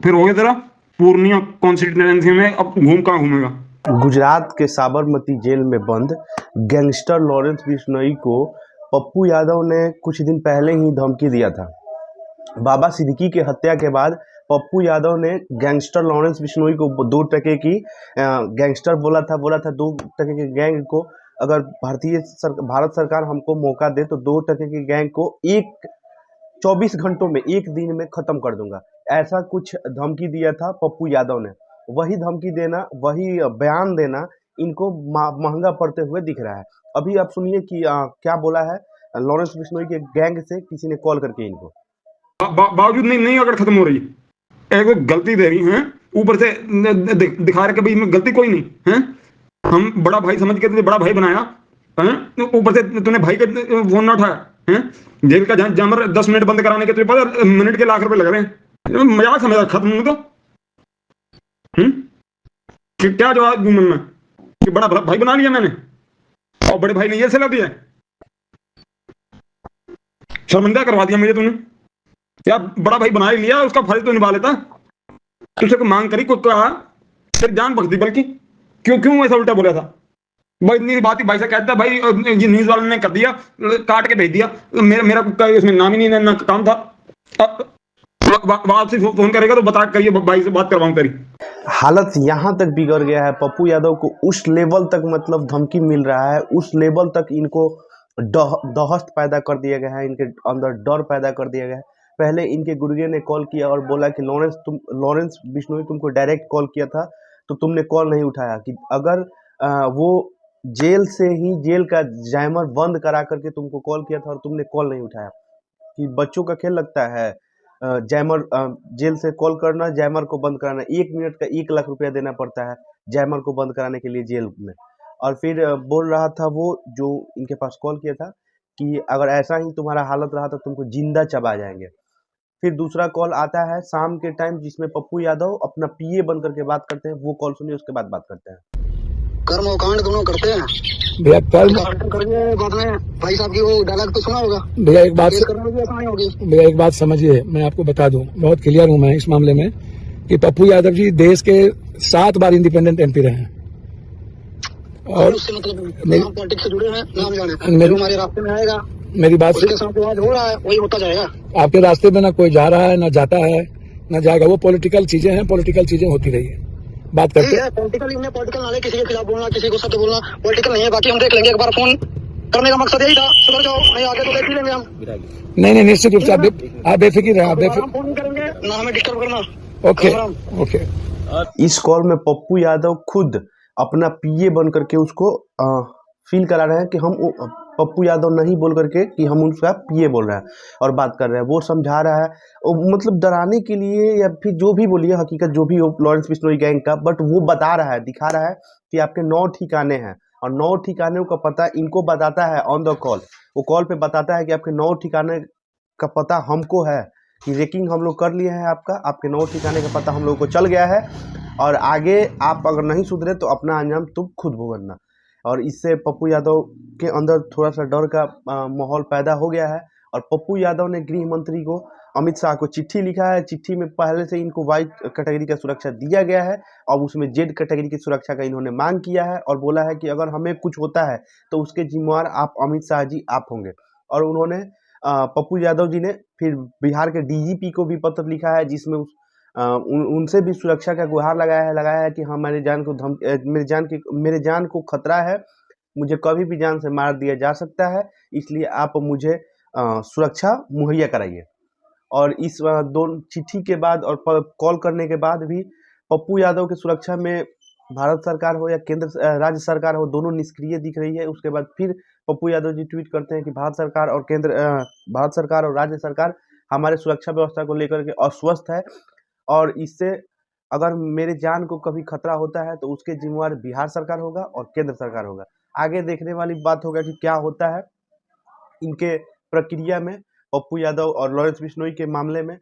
फिर हो गया तेरा पूर्णिया कॉन्स्टिट्यूएंसी में अब घूम कहाँ घूमेगा। गुजरात के साबरमती जेल में बंद गैंगस्टर लॉरेंस बिश्नोई को पप्पू यादव ने कुछ दिन पहले ही धमकी दिया था। बाबा सिद्दीकी के हत्या के बाद पप्पू यादव ने गैंगस्टर लॉरेंस बिश्नोई को 2 टके की गैंगस्टर बोला था 2 टके के गैंग को अगर भारत सरकार हमको मौका दे तो 2 टके की गैंग को 24 घंटों में, एक दिन में खत्म कर दूंगा, ऐसा कुछ धमकी दिया था पप्पू यादव ने। वही धमकी देना, वही बयान देना इनको महंगा पड़ते हुए दिख रहा है। अभी आप सुनिए कि क्या बोला है लॉरेंस बिश्नोई के गैंग से किसी ने कॉल करके इनको। बावजूद नहीं अगर खत्म हो रही, एक गलती दे रही है, ऊपर से दिखा रहे कि भाई इसमें गलती कोई नहीं है, हम बड़ा भाई समझ के तुझे बड़ा भाई बनाया है, ऊपर से तूने भाई का फोन ना उठाया है, जेल का जामर 10 मिनट बंद कराने के तुझे पता मिनट के लाख रुपए लग रहे हैं, मजाक समझा खत्म नहीं तो क्या जवाब दूं मैं कि बड़ा भाई बना लिया मैंने और बड़े भाई ने ये सलाह दिया, शर्मिंदा करवा दिया मुझे तूने, या बड़ा भाई बना ही लिया, उसका फर्ज तो निभा लेता, तुझसे कोई मांग करी, कोई कहा, फिर जान बख्श दी, बल्कि क्यों ऐसा उल्टा बोला था भाई, इतनी बात ही भाई से कहता भाई ये न्यूज वालों ने कर दिया, काट के भेज दिया, मेरा इसमें नाम ही नहीं ना काम था, वापसी फोन करेगा तो बता करिए भाई से बात करवाऊं तेरी। हालत यहाँ तक बिगड़ गया है, पप्पू यादव को उस लेवल तक मतलब धमकी मिल रहा है, उस लेवल तक इनको दहशत पैदा कर दिया गया है, इनके अंदर डर पैदा कर दिया गया है। पहले इनके गुर्गे ने कॉल किया और बोला कि लॉरेंस बिश्नोई तुमको डायरेक्ट कॉल किया था तो तुमने कॉल नहीं उठाया, कि अगर वो जेल से ही जेल का जैमर बंद करा करके तुमको कॉल किया था और तुमने कॉल नहीं उठाया, कि बच्चों का खेल लगता है जैमर जेल से कॉल करना, जैमर को बंद कराना, 1 मिनट का 1 लाख रुपया देना पड़ता है जैमर को बंद कराने के लिए जेल में। और फिर बोल रहा था वो जो इनके पास कॉल किया था कि अगर ऐसा ही तुम्हारा हालत रहा तो तुमको जिंदा चबा जाएंगे। फिर दूसरा कॉल आता है शाम के टाइम जिसमें पप्पू यादव अपना पीए बन करके बात करते हैं, वो कॉल सुनिए उसके बाद बात करते हैं। कर्मकांड दोनों करते हैं भैया, कर्म करके बाद में भाई साहब की वो डायलॉग तो सुना होगा भैया, एक बात होगी। एक बात समझिए, मैं आपको बता दूं, बहुत क्लियर हूं मैं इस मामले में कि पप्पू यादव जी देश के 7 बार इंडिपेंडेंट एमपी रहे हैं और उससे मतलब पॉलिटिक्स से जुड़े हैं, नाम जाने हमारे रास्ते में आएगा, मेरी बात उसके साथ आज हो रहा है वही होता जाएगा। आपके रास्ते में ना कोई जा रहा है, ना जाता है, ना जाएगा, वो पॉलिटिकल चीजें हैं, पॉलिटिकल चीजें होती रही है, बात करते हैं। पॉलिटिकल नाले किसी के खिलाफ बोलना, किसी को सत्य बोलना पॉलिटिकल नहीं है, बाकी हम देख लेंगे, एक बार फोन करने का मकसद यही था, सुधर जाओ, नहीं आगे तो देख ही लेंगे हम। नहीं, निश्चित रूप से आप बेफिक्र रहे, आप फोन नहीं करेंगे ना, हमें डिस्टर्ब करना। ओके। इस कॉल में पप्पू यादव खुद अपना पीए बन करके उसको फील करा रहे हैं कि हम पप्पू यादव नहीं बोल करके कि हम उसका पीए बोल रहे हैं और बात कर रहे हैं, वो समझा रहा है, मतलब डराने के लिए या फिर जो भी बोलिए, हकीकत जो भी हो लॉरेंस बिश्नोई गैंग का, बट वो बता रहा है, दिखा रहा है कि आपके 9 ठिकाने हैं और 9 ठिकानों का पता इनको बताता है ऑन द कॉल। वो कॉल पे बताता है कि आपके 9 ठिकाने का पता हमको है, कि रेकिंग हम लोग कर लिए हैं, आपके 9 ठिकाने का पता हम लोग को चल गया है और आगे आप अगर नहीं सुधरे तो अपना अंजाम तुम खुद भुगतना। और इससे पप्पू यादव के अंदर थोड़ा सा डर का माहौल पैदा हो गया है और पप्पू यादव ने गृह मंत्री को अमित शाह को चिट्ठी लिखा है। चिट्ठी में पहले से इनको वाइट कैटेगरी का सुरक्षा दिया गया है, अब उसमें जेड कैटेगरी की सुरक्षा का इन्होंने मांग किया है और बोला है कि अगर हमें कुछ होता है तो उसके जिम्मेवार आप अमित शाह जी आप होंगे। और उन्होंने पप्पू यादव जी ने फिर बिहार के डीजीपी को भी पत्र लिखा है जिसमें उनसे भी सुरक्षा का गुहार लगाया है कि हाँ मेरे जान को खतरा है, मुझे कभी भी जान से मार दिया जा सकता है, इसलिए आप मुझे सुरक्षा मुहैया कराइए। और इस दोनों चिट्ठी के बाद और कॉल करने के बाद भी पप्पू यादव की सुरक्षा में भारत सरकार हो या केंद्र राज्य सरकार हो, दोनों निष्क्रिय दिख रही है। उसके बाद फिर पप्पू यादव जी ट्वीट करते हैं कि भारत सरकार और राज्य सरकार हमारे सुरक्षा व्यवस्था को लेकर के अस्वस्थ है और इससे अगर मेरे जान को कभी खतरा होता है तो उसके जिम्मेवार बिहार सरकार होगा और केंद्र सरकार होगा। आगे देखने वाली बात होगा कि क्या होता है इनके प्रक्रिया में, पप्पू यादव और लॉरेंस बिश्नोई के मामले में।